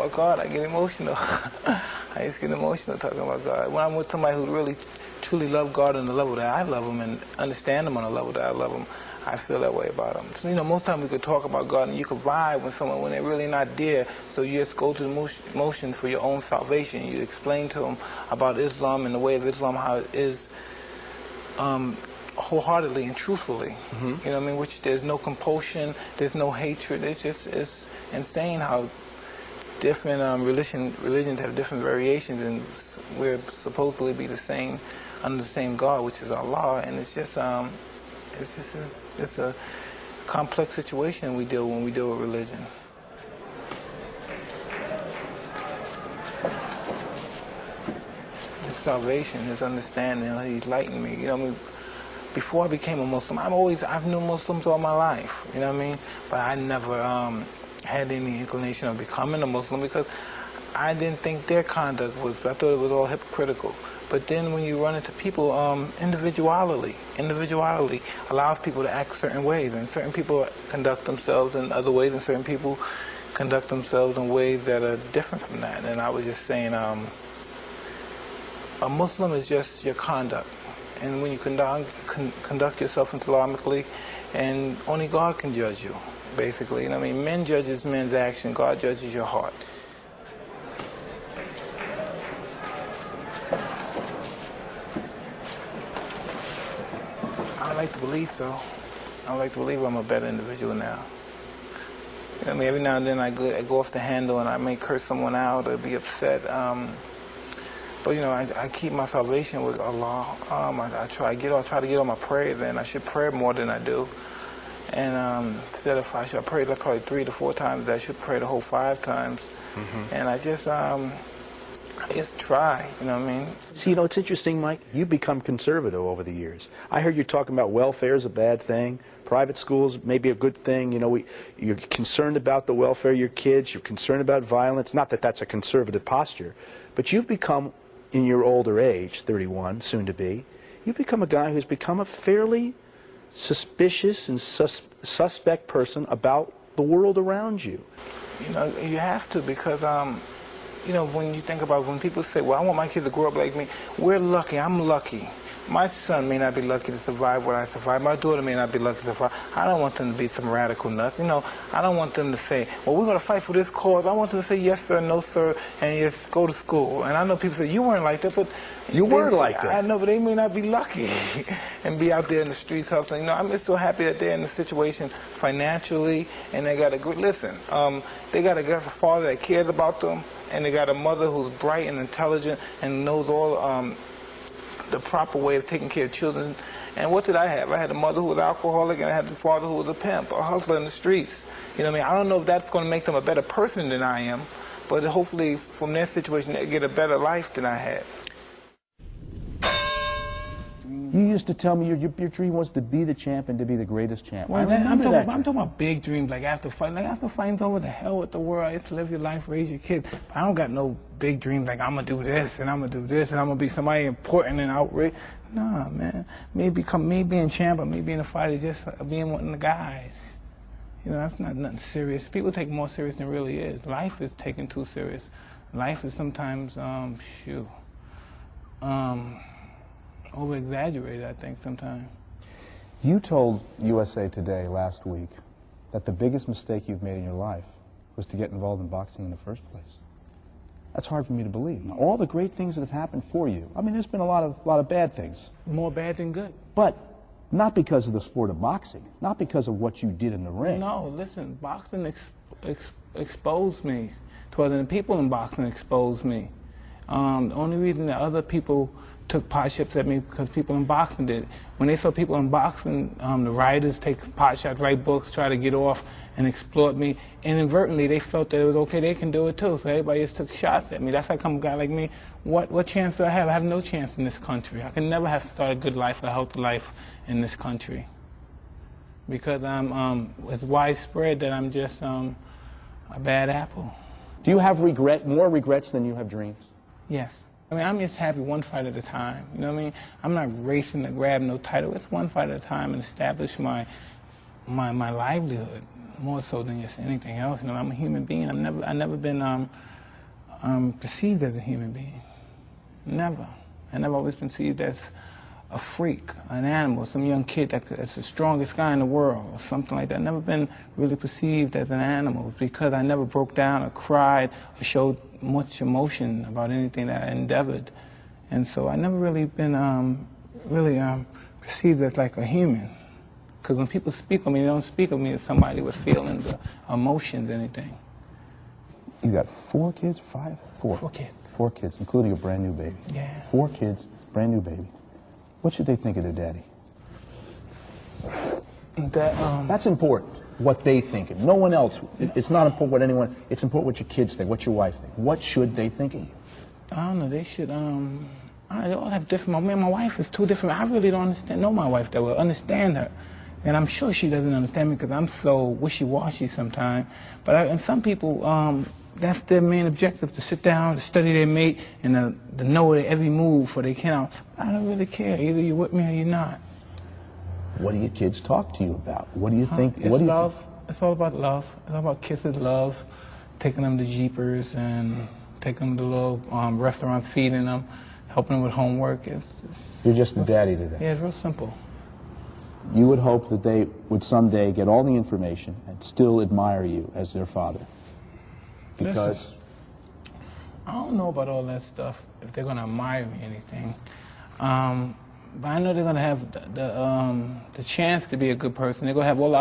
about God, I get emotional. I just get emotional talking about God. When I'm with somebody who really, truly loves God on the level that I love Him and understand Him on the level that I love Him, I feel that way about Him. So, you know, most times we could talk about God and you could vibe with someone when they're really not there. So you just go through the motions for your own salvation. You explain to them about Islam and the way of Islam, how it is, wholeheartedly and truthfully. You know what I mean? Which there's no compulsion, there's no hatred. It's insane how different religions have different variations, and we're supposedly be the same under the same God, which is Allah. And it's just it's a complex situation when we deal with religion. His salvation, His understanding, He's enlightened me. You know what I mean? Before I became a Muslim, I've known Muslims all my life, you know what I mean? But I never had any inclination of becoming a Muslim because I didn't think their conduct was, I thought it was all hypocritical. But then when you run into people, individuality allows people to act certain ways, and certain people conduct themselves in other ways, and certain people conduct themselves in ways that are different from that. And I was just saying, a Muslim is just your conduct. And when you conduct yourself Islamically, and only God can judge you, basically. You know what I mean? Men judges men's action, God judges your heart. I like to believe so. I like to believe I'm a better individual now. You know what I mean? Every now and then I go off the handle and I may curse someone out or be upset. But you know, I keep my salvation with Allah. I try to get on my prayers, and I should pray more than I do. And instead of I pray like probably 3 to 4 times, I should pray the whole 5 times. And I just try. You know what I mean? See, you know, it's interesting, Mike. You've become conservative over the years. I heard you talking about welfare is a bad thing. Private schools may be a good thing. You know, you're concerned about the welfare of your kids. You're concerned about violence. Not that that's a conservative posture, but you've become, in your older age, 31, soon to be, you've become a guy who's become a fairly suspicious and suspect person about the world around you. You know, you have to, because, you know, when you think about when people say, well, I want my kid to grow up like me, we're lucky, I'm lucky. My son may not be lucky to survive what I survived. My daughter may not be lucky to survive. I don't want them to be some radical nuts. You know, I don't want them to say, well, we're going to fight for this cause. I want them to say yes, sir, no, sir, and just go to school. And I know people say, you weren't like that, but... You weren't like that. I know, but they may not be lucky and be out there in the streets hustling. You know, I'm just so happy that they're in a situation financially, and they got a good, listen, they got a father that cares about them, and they got a mother who's bright and intelligent and knows all... the proper way of taking care of children. And what did I have? I had a mother who was alcoholic, and I had the father who was a pimp, a hustler in the streets. You know what I mean? I don't know if that's going to make them a better person than I am, but hopefully from their situation they get a better life than I had. You used to tell me your dream was to be the champ and to be the greatest champ. Well, I'm talking about big dreams, like after fighting's over, the hell with the world. It's live your life, raise your kids. But I don't got no big dreams like I'm gonna do this and I'm gonna do this and I'm gonna be somebody important and outraged. Nah, man. Me being champ or me being a fighter is just being one of the guys. You know, that's not nothing serious. People take it more serious than it really is. Life is taken too serious. Life is sometimes over-exaggerated, I think, sometimes. You told USA Today last week that the biggest mistake you've made in your life was to get involved in boxing in the first place. That's hard for me to believe. Now, all the great things that have happened for you, I mean, there's been a lot of bad things. More bad than good. But not because of the sport of boxing, not because of what you did in the ring. No, listen, boxing exposed me to other people in boxing exposed me. The only reason that other people took pot shots at me because people in boxing did it. When they saw people in boxing, the writers take pot shots, write books, try to get off and exploit me. And inadvertently, they felt that it was okay, they can do it too. So everybody just took shots at me. That's how come a guy like me, what chance do I have? I have no chance in this country. I can never have started a good life, a healthy life in this country. Because it's widespread that I'm just a bad apple. Do you have more regrets than you have dreams? Yes. I mean, I'm just happy one fight at a time. You know what I mean? I'm not racing to grab no title. It's one fight at a time and establish my livelihood. more so than just anything else. You know, I'm a human being. I've never been perceived as a human being. Never. And I've always been perceived as a freak, an animal, some young kid that's the strongest guy in the world, or something like that. I've never been really perceived as an animal because I never broke down or cried or showed much emotion about anything that I endeavored. And so I never really been perceived as like a human. Because when people speak of me, they don't speak of me as somebody with feelings or emotions, anything. You got 4 kids, 5? 4. 4 kids. 4 kids, including a brand new baby. Yeah. 4 kids, brand new baby. What should they think of their daddy? That's important, what they think. No one else. It's not important what anyone, it's important what your kids think, what your wife think. What should they think of you? I don't know, they should, they all have different, my wife is too different. I really don't know my wife that well, understand her. And I'm sure she doesn't understand me because I'm so wishy-washy sometimes. And some people, that's their main objective, to sit down, to study their mate, and to know their every move for they can. I don't really care. Either you're with me or you're not. What do your kids talk to you about? What do you think? It's love. It's all about love. It's all about kisses, loves, taking them to Jeepers and taking them to little restaurants, feeding them, helping them with homework. You're just the daddy today. Yeah, it's real simple. You would hope that they would someday get all the information and still admire you as their father. Because? I don't know about all that stuff, if they're going to admire me or anything. But I know they're going to have the chance to be a good person. They're going to have all the